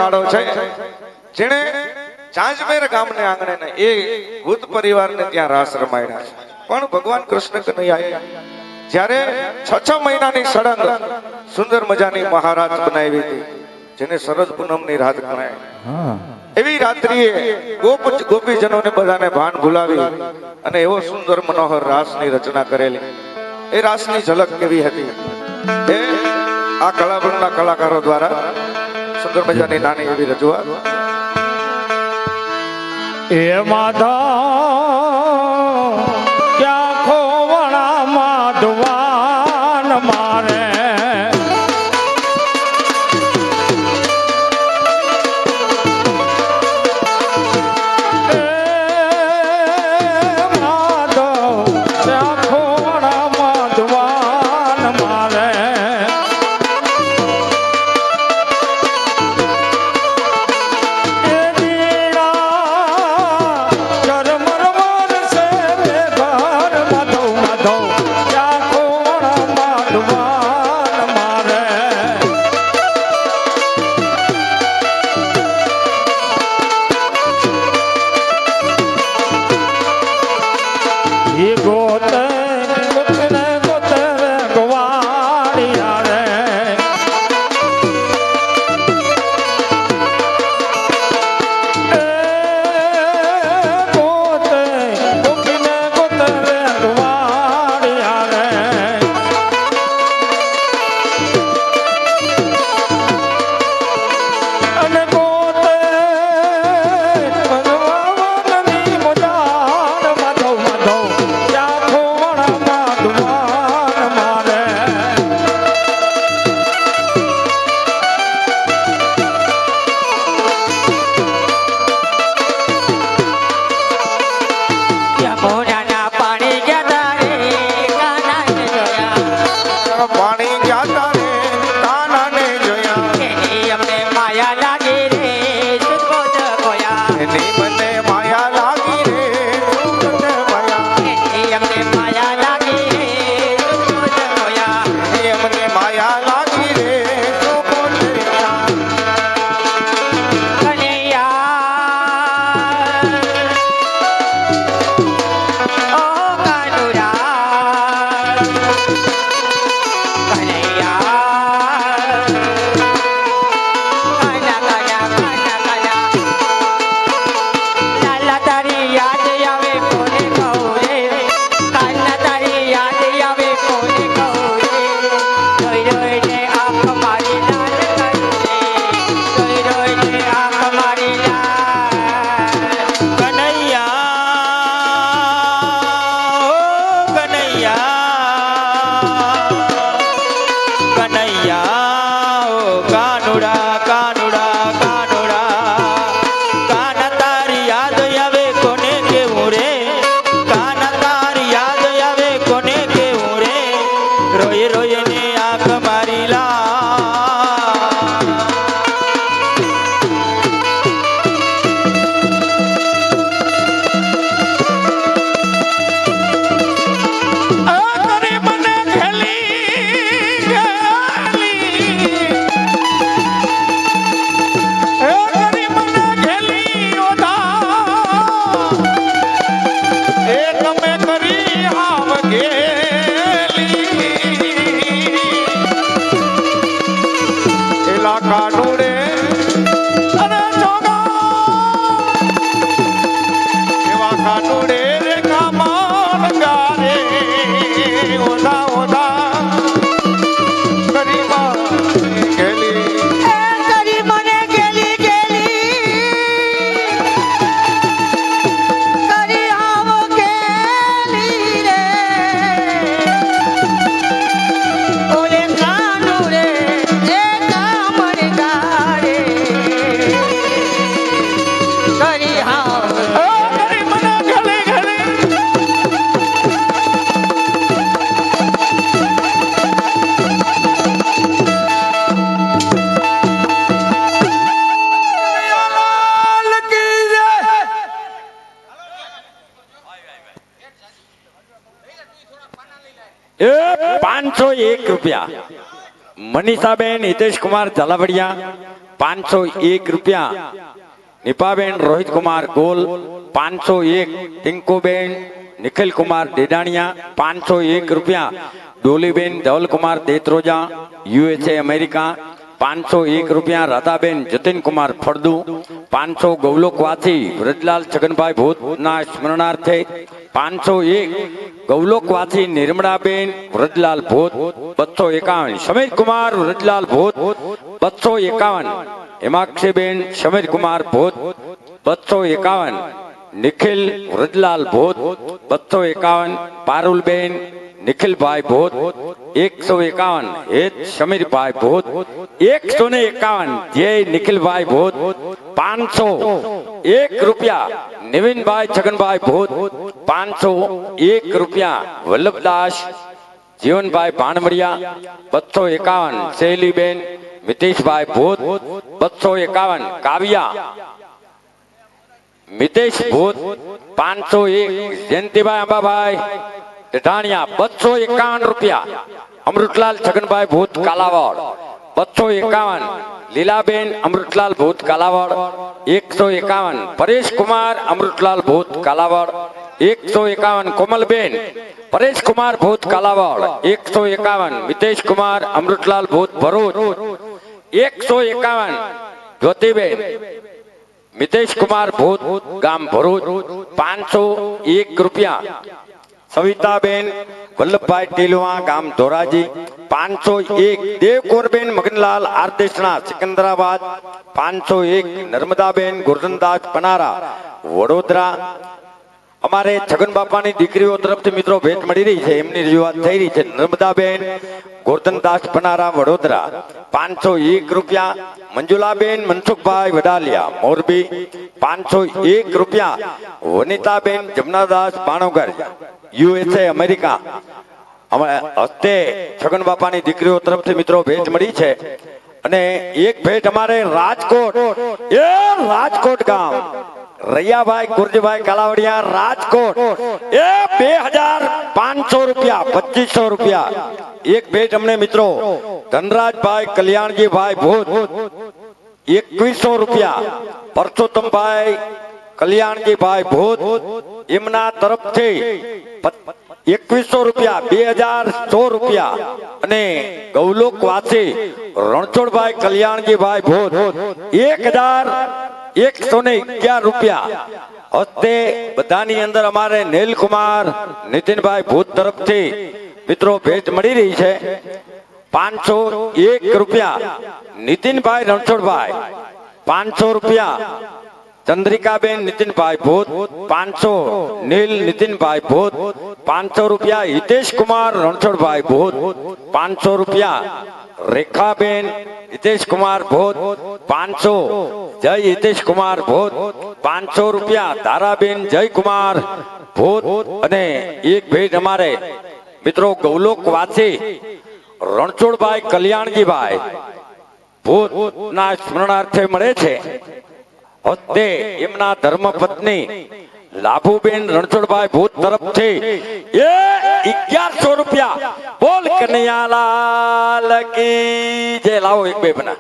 દાડો છે જેણે ચાંચમેર ગામને આંગણે ને એ ભૂત પરિવારને ત્યાં રાસ રમાડ્યા છે. પણ ભગવાન કૃષ્ણ કનૈયાએ જ્યારે 6 મહિનાની સળંગ સુંદર મજાની મહારાજ બનાવી હતી, જેને શરદ પૂનમની રાત ગણાય, એવી રાત્રિએ ગોપીજનોને બધાને ભાન ભૂલાવી અને એવો સુંદર મનોહર રાસની રચના કરેલી. એ રાસની ઝલક કેવી હતી એ આ કલાવૃંદના કલાકારો દ્વારા સુંદર મજાની નાની એવી રજૂઆત. એ માધવ ક્યાં ખોવણા માધવાન મારે ₹501 મનીષાબેન હિતેશ કુમાર ઝાલાવડિયા 501 રૂપિયા નિપાબેન રોહિત કુમાર ગોલ, 501 ટિંકુબેન નિખિલ કુમાર ડેડાણિયા, 501 રૂપિયા ડોલીબેન ધવલકુમાર દેત્રોજા USA અમેરિકા, 501 રૂપિયા રાધાબેન જતીનકુમાર ફળદુ, 500 ગૌલોકવાથી વ્રજલાલ છગનભાઈ ભૂતના સ્મરણાર્થે, 501 ગૌલોકવાથી નિર્મળાબેન વ્રજલાલ ભૂત, 251 સમીરકુમાર વ્રજલાલ ભૂત, 251 હેમાક્ષીબેન સમીરકુમાર ભૂત, 251 નિખિલ વ્રજલાલ ભૂત, 251 પારુલબેન નિખિલભાઈ ભૂત, 151 હેત સમીરભાઈ ભૂત, 151 જય નિખિલભાઈ ભૂત, 501 રૂપિયા નિવિનભાઈ છગનભાઈ ભૂત, 501 રૂપિયા વલ્લભદાસ જીવનભાઈ ભાણમડિયા, 251 શૈલીબેન મિતેશભાઈ ભૂત, 251 કાવ્યા મિતેશ ભૂત, 501 જયંતિભાઈ અંબાભાઈ ઢાણિયા, 251 રૂપિયા અમૃતલાલ છગનભાઈ ભૂત કાલાવાડ, 251 લીલાબેન અમૃતલાલ ભૂત કાલાવાડ, 151 પરેશકુમાર અમૃતલાલ ભૂત કાલાવાડ, 151 કોમલબેન પરેશકુમાર ભૂત કાલાવાડ, 151 મિતેશકુમાર અમૃતલાલ ભૂત ભરૂચ, 151 જ્યોતિબેન મિતેશકુમાર ભૂત ગામ ભરૂચ, 501 રૂપિયા સવિતાબેન વલ્લભભાઈ ટીલવા ગામ ધોરાજી, 501 દેવકોરબેન મગનલાલ આરદેશના સિકંદરાબાદ, 501 નર્મદાબેન ગુરધનદાસ પનારા વડોદરા. અમારે છગન બાપાની દીકરીઓ તરફથી મિત્રો ભેટ મળી રહી છે, એમની રજૂઆત થઈ રહી છે. નર્મદાબેન ગોરધનદાસ પનારા વડોદરા, 501 રૂપિયા મંજુલાબેન મનસુખભાઈ વડાલિયા મોરબી, 501 રૂપિયા વનિતાબેન જમનાદાસ ભાણોગર USA અમેરિકા. હસ્તે છગન બાપાની દીકરીઓ તરફથી મિત્રો ભેટ મળી છે. અને એક ભેટ અમારે રાજકોટ ગામ રૈયાભાઈ ગુરજીભાઈ કાલાવડિયા રાજકોટ, એ 2500 રૂપિયા 2500 રૂપિયા એક ભેટ અમને મિત્રો ધનરાજભાઈ કલ્યાણજીભાઈ ભૂત, 2100 રૂપિયા પરસોત્તમભાઈ કલ્યાણજીભાઈ ભૂત એમના તરફથી 2100 રૂપિયા 2100 રૂપિયા. અને ગૌલોક વાસી રણછોડભાઈ કલ્યાણજીભાઈ ભૂત 1111 રૂપિયા. હસ્તે બધાની અંદર અમારે નીલકુમાર નીતિનભાઈ ભૂત તરફથી મિત્રો ભેટ મળી રહી છે. 501 રૂપિયા નીતિનભાઈ રણછોડભાઈ, 500 રૂપિયા ચંદ્રિકાબેન નીતિનભાઈ ભૂત, 500 નીલ નીતિનભાઈ ભૂત, 500 રૂપિયા હિતેશ કુમાર રણછોડભાઈ ભૂત, 500 રૂપિયા રેખાબેન હિતેશ કુમાર ભૂત, 500 જય હિતેશ કુમાર ભૂત, 500 રૂપિયા તારાબેન જયકુમાર ભૂત. અને એક ભેટ અમારે મિત્રો ગૌલોક વાસી રણછોડભાઈ કલ્યાણજીભાઈ ભૂત ના સ્મરણાર્થે મળે છે. હસ્તે એમના ધર્મપત્ની લાભુબેન રણછોડભાઈ ભૂત તરફથી 1100 રૂપિયા. બોલ કનૈયાલાલ કી જય. લાવો એક બે બના.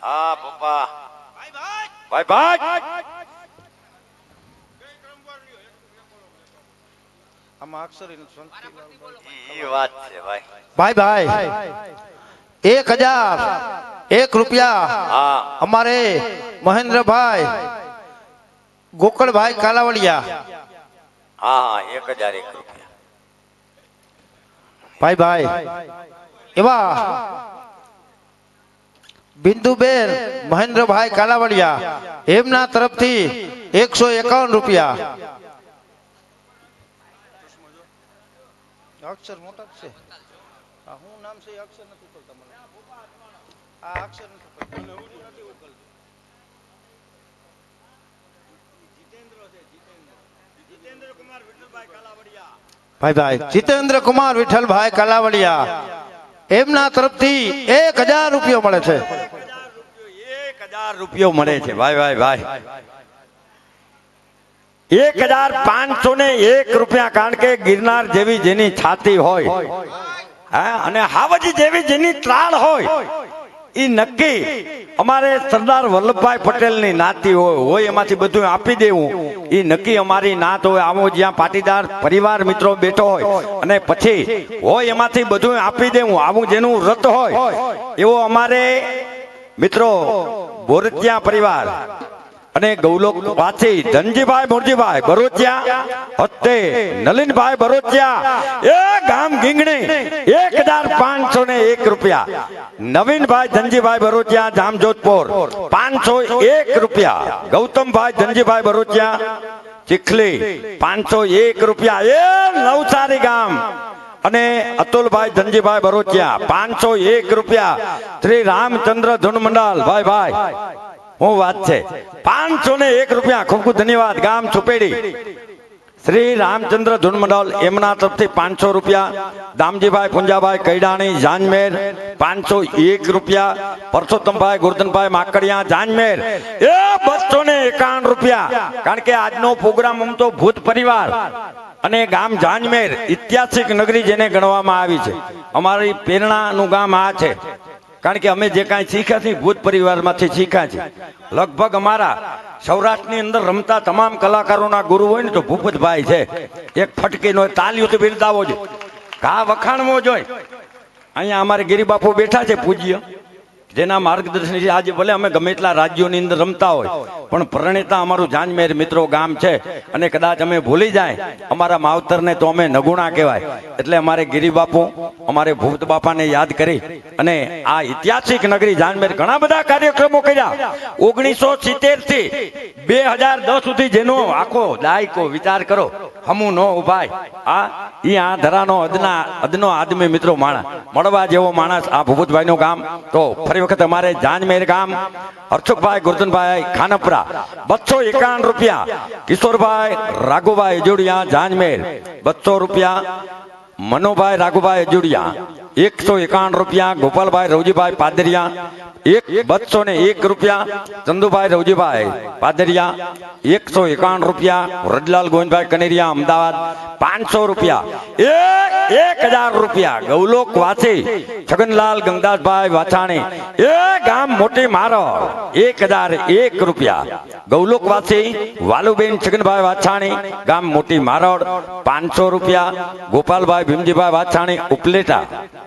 હા પપ્પા ભાઈ ભાઈ આમાં અક્ષર ઈ વાત છે ભાઈ. ભાઈ ભાઈ 1001 રૂપિયા હા અમારે મહેન્દ્રભાઈ ગોકળભાઈ કાલાવડિયા. હા 1001 રૂપિયા. ભાઈ ભાઈ એવા બિંદુબેન મહેન્દ્રભાઈ કાલાવડિયા એમના તરફથી 151 રૂપિયા. અક્ષર મોટા છે. હું નામ છે અક્ષર નથી બોલતા મને. આ અક્ષર નથી બોલતા. ભાઈ ભાઈ જીતેન્દ્ર કુમાર વિઠ્ઠલભાઈ કાલાવડિયા એમના તરફથી 1000 રૂપિયો મળે છે. 1000 રૂપિયો મળે છે ભાઈ ભાઈ ભાઈ. 1501 રૂપિયા. કારણ કે ગિરનાર જેવી જેની છાતી હોય હા અને હાવજી જેવી જેની ત્રાળ હોય ઈ નક્કી અમારે સરદાર વલ્લભભાઈ પટેલની નાતી હોય એમાંથી બધું આપી દેવું ઈ નક્કી અમારી નાત હોય. આવો જ્યાં પાટીદાર પરિવાર મિત્રો બેઠો હોય અને પછી હોય એમાંથી બધું આપી દેવું આવું જેનું વ્રત હોય એવો અમારે મિત્રો બોરતિયા પરિવાર અને ગૌલોક વાસી ધનજીભાઈ મોરજીભાઈ બરોચિયા હતે નલિનભાઈ બરોચિયા એ ગામ ગીંગણી 1501 રૂપિયા. નવીનભાઈ ધનજીભાઈ બરોચિયા જામજોધપુર 501 રૂપિયા. ગૌતમભાઈ ધનજીભાઈ બરોચિયા ચીખલી 501 રૂપિયા. એ નવસારી ગામ અને અતુલભાઈ ધનજીભાઈ બરોચિયા 501 રૂપિયા. શ્રી રામચંદ્ર ધૂનમંડલ ભાઈ ભાઈ હું વાત છે 501 રૂપિયા. ખૂબ ખૂબ ધન્યવાદ. ગામ છુપેડી શ્રી રામચંદ્ર ધૂનમંડલ એમના તરફથી 500 રૂપિયા. દામજીભાઈ પુંજાભાઈ કૈડાણી જાનમેર 501 રૂપિયા. પરસોત્તમભાઈ ગોરધનભાઈ માકડિયા જાનમેર એ 251 રૂપિયા. કારણ કે આજનો પ્રોગ્રામ આમ તો ભૂત પરિવાર અને ગામ જાનમેર ઐતિહાસિક નગરી જેને ગણવામાં આવી છે. અમારી પ્રેરણાનું ગામ આ છે. કારણ કે અમે જે કાંઈ શીખ્યા છીએ ભૂત પરિવારમાંથી શીખ્યા છીએ. લગભગ અમારા સૌરાષ્ટ્રની અંદર રમતા તમામ કલાકારોના ગુરુ હોય ને તો ભૂપતભાઈ છે. એક ફટકીનો તાલીઓથી બિરદાવો જોઈએ, ઘા વખાણવો જોઈએ. અહીંયા અમારે ગિરિબાપુ બેઠા છે પૂજ્ય, જેના માર્ગદર્શનથી આજે ભલે અમે ગમે એટલા રાજ્યોની અંદર રમતા હોય પણ પ્રણેતા અમારું જાનમેર મિત્રો ગામ છે. અને કદાચ અમે ભૂલી જાય અમારા માવતરને તો અમે નગુણા કહેવાય. એટલે અમારે ગિરિબાપુ અમારે ભૂત બાપાને યાદ કરી અને આ ઐતિહાસિક નગરી જાનમેર ઘણા બધા કાર્યક્રમો કર્યા. 1970 થી 2010 સુધી જેનો આખો દાયકો વિચાર કરો હમું નો ઉભાય આ ધરાનો અદનો આદમી મિત્રો માણસ મળવા જેવો માણસ આ ભૂપતભાઈનું ગામ. તો ફરી વખત અમારે જાનમેર ગામ હર્ષુકભાઈ ગોરધનભાઈ ખાનપરા 251 રૂપિયા. કિશોરભાઈ રાઘુભાઈ અજોડિયા જાનમેર 200 રૂપિયા. મનોભાઈ રાઘુભાઈ અજોડિયા 151 રૂપિયા. ગોપાલભાઈ રવજીભાઈ પાદરિયા 201 રૂપિયા. ચંદુભાઈ રવજીભાઈ પાદરિયા 151 રૂપિયા. રજલાલ ગોવિંદભાઈ કનેરિયા અમદાવાદ 500 રૂપિયા. 1000 રૂપિયા. ગૌલોક વાસી છગનલાલ ગંગદાસભાઈ વાછાણી એ ગામ મોટી મારડ 1001 રૂપિયા. ગૌલોક વાસી વાલુબેન છગનભાઈ વાછાણી ગામ મોટી મારડ 500 રૂપિયા. ગોપાલભાઈ ભીમજીભાઈ વાછાણી ઉપલેટા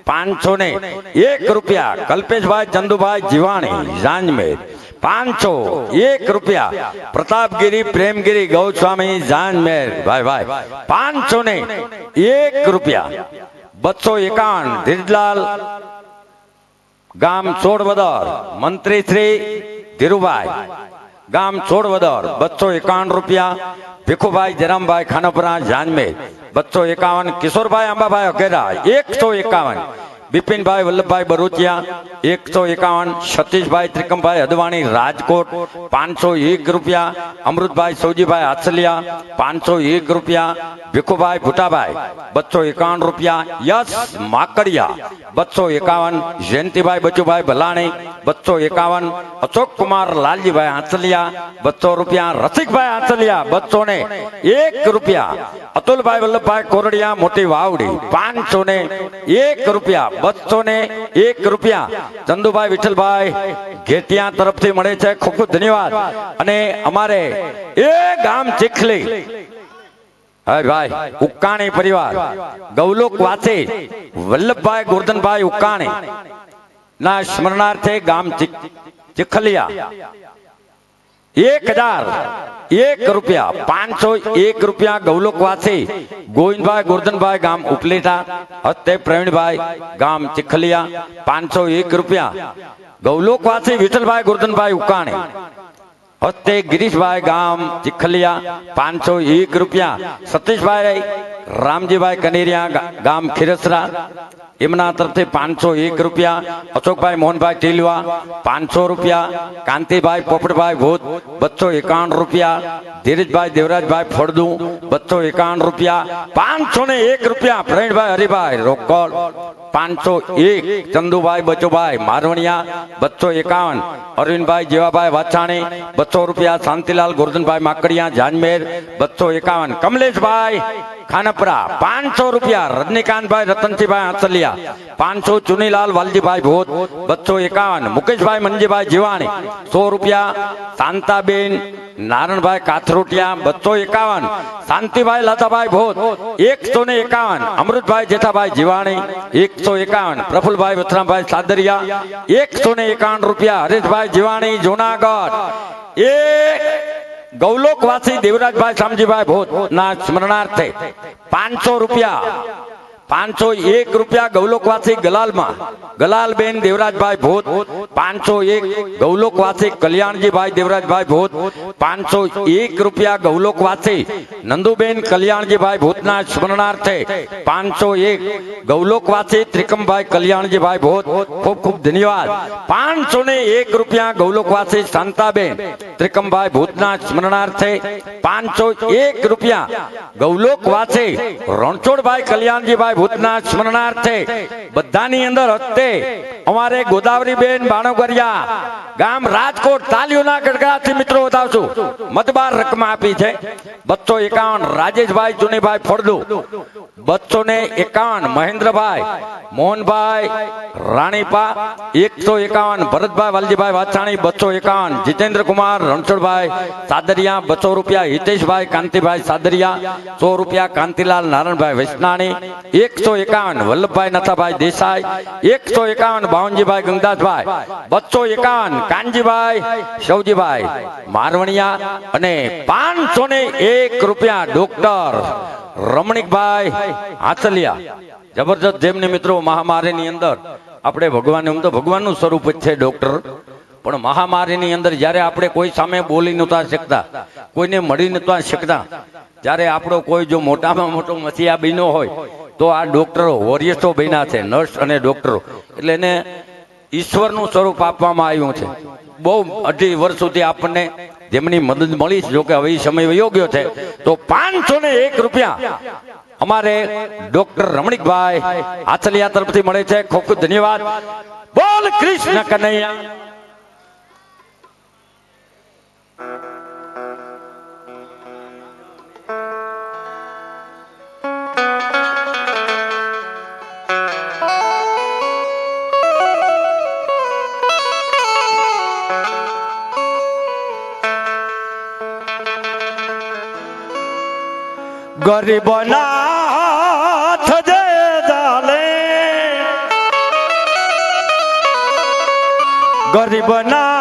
501 રૂપિયા. કલ્પેશભાઈ ચંદુભાઈ જીવાણી જાનમેર 501 રૂપિયા. પ્રતાપગીરી પ્રેમગીરી ગૌસ્વામી જાનમેર ભાઈ ભાઈ 501 રૂપિયા. 251 ધીરજલાલ ગામ સોડવદર મંત્રી શ્રી ધીરુભાઈ ગામ સોડવદર 251 રૂપિયા. ભીખુભાઈ જરામભાઈ ખાનપરા જાનમેર 251. કિશોરભાઈ આંબાભાઈ અઘેરા 151. બિપિનભાઈ વલ્લભભાઈ બરોચિયા 151. સતીશભાઈ ત્રિકમભાઈ અદવાણી રાજકોટ 501 રૂપિયા. અમૃતભાઈ સૌજીભાઈ આસલિયા 501 રૂપિયા. ભીખુભાઈ ભુટાભાઈ 251 રૂપિયા. યશ માકડિયા 251. જયંતિભાઈ બચુભાઈ ભલાણી 251. અશોક કુમાર લાલજીભાઈ આસલિયા 200 રૂપિયા. રસિકભાઈ આસલિયા 201 રૂપિયા. અતુલભાઈ વલ્લભભાઈ કોરડિયા મોટી વાવડી 501 રૂપિયા. 201 રૂપિયા. ચંદુભાઈ વિઠ્ઠલભાઈ ઘેટિયા તરફથી મળે છે. ખૂબ ખૂબ ધન્યવાદ. અને અમારે એ ગામ ચીખલી ભાઈ ઉકાણી પરિવાર ગૌલોક વાસી વલ્લભભાઈ ગોરધનભાઈ ઉકાણી ના સ્મરણાર્થે ગામ ચીખલિયા 1001 રૂપિયા. 501 રૂપિયા. ગૌલોક વાસી ગોવિંદભાઈ ગોરધનભાઈ ગામ ઉપલેટા હસ્તે પ્રવીણભાઈ ગામ ચીખલિયા 501 રૂપિયા. ગૌલોક વાસી વિઠ્ઠલભાઈ ગોરધનભાઈ ઉકાણી હસ્તે ગિરીશભાઈ ગામ ચીખલિયા 501 રૂપિયા. સતીશભાઈ રામજીભાઈ કનેરિયા ગામ ખીરસરા એમના તરફથી 501 રૂપિયા. અશોકભાઈ મોહનભાઈ ટીલવા 500 રૂપિયા. કાંતિભાઈ પોપટભાઈ ભૂત 251 રૂપિયા. ધીરજભાઈ દેવરાજભાઈ ફળદુ 251 રૂપિયા. 501 રૂપિયા. પ્રવીણભાઈ હરિભાઈ રોકડ 501 ચંદુભાઈ બચુભાઈ મારવણિયા 251, અરવિંદભાઈ જેવાભાઈ વાછાણી 200 રૂપિયા, શાંતિલાલ ગોરધનભાઈ માકડિયા જાનમેર 251, કમલેશભાઈ ખાનપરા 500 રૂપિયા, રજનીકાંતભાઈ રતનસિંહભાઈ આંચલિયા 500, ચુનીલાલ વાલજીભાઈ ભોત 251, મુકેશભાઈ મંજીભાઈ જીવાણી 100 રૂપિયા, શાંતાબેન નારણભાઈ કાથરોટિયા 251, શાંતિભાઈ લાતાભાઈ ભોત 151, અમૃતભાઈ જેઠાભાઈ જીવાણી 151, પ્રફુલભાઈ વથરામભાઈ સાદરિયા 151 રૂપિયા, હરેશભાઈ જીવાણી જુનાગઢ ગૌલોકવાસી દેવરાજભાઈ શામજીભાઈ ભોત ના સ્મરણાર્થે 500 રૂપિયા, 501 રૂપિયા ગૌલોકવાસી ગલાલમાં ગલાલબેન દેવરાજભાઈ ભોત 501, ગૌલોકવાસી કલ્યાણજીભાઈ દેવરાજભાઈ ભોત 501 રૂપિયા, ગૌલોકવાસી નંદુબેન કલ્યાણજીભાઈ ભોતના સ્મરણાર્થે 501, ગૌલોકવાસી ત્રિકમભાઈ કલ્યાણજીભાઈ ભોત ખૂબ ખૂબ ધન્યવાદ. 501 રૂપિયા ગૌલોકવાસી શાંતાબેન ત્રિકમભાઈ ભોતના સ્મરણાર્થે 501 રૂપિયા, ગૌલોકવાસી રણછોડભાઈ કલ્યાણજીભાઈ ભૂતના સ્મરણાર્થે બધાની અંદર હસ્તે અમારે ગોદાવરીબેન બાણોગરિયા ગામ રાજકોટ તાલીઓના ગડગડાથી મિત્રો બતાવશું મતબાર રકમ આપી છે 251, રાજેશભાઈ ચુનીભાઈ ફળદુ 251, મહેન્દ્રભાઈ મોહનભાઈ રાણીપા 151, ભરતભાઈ વાલજીભાઈ વાછાણી 251, જીતેન્દ્રકુમાર રણછોડભાઈ સાદરિયા 200 રૂપિયા, હિતેશભાઈ કાંતિભાઈ સાદરિયા 100 રૂપિયા, કાંતિલાલ નારણભાઈ વૈષ્ણાણી 151, વલ્લભભાઈ નથાભાઈ દેસાઈ 151, બાવનજીભાઈ ગંગાધભાઈ 251, કાનજીભાઈ શૌજીભાઈ મારવણિયા અને 501 રૂપિયા ડોક્ટર રમણીકભાઈ આંચલિયા. જબરજસ્ત. જેમની મિત્રો મહામારીની અંદર આપણે ભગવાનનું સ્વરૂપ જ છે ડોક્ટર, પણ મહામારીની અંદર જ્યારે આપણે કોઈ સામે બોલી નહોતા શકતા, કોઈને મળી નહોતા શકતા, જ્યારે આપણો કોઈ જો મોટામાં મોટો મસીહા બન્યો હોય તો આ ડોક્ટરો વોરિયર્સો બન્યા છે, નર્સ અને ડોક્ટરો. એટલે એને ઈશ્વરનું સ્વરૂપ આપવામાં આવ્યું છે. બહુ 2.5 વર્ષ સુધી આપણને જેમની મદદ મળી, જો કે હવે સમય વયો ગયો છે, તો 501 રૂપિયા અમારે ડોક્ટર રમણીકભાઈ આંચલિયા તરફથી મળે છે. ખૂબ ખૂબ ધન્યવાદ. બોલ કૃષ્ણ કનૈયા. ગરીબના હાથ જે ચાલે, ગરીબના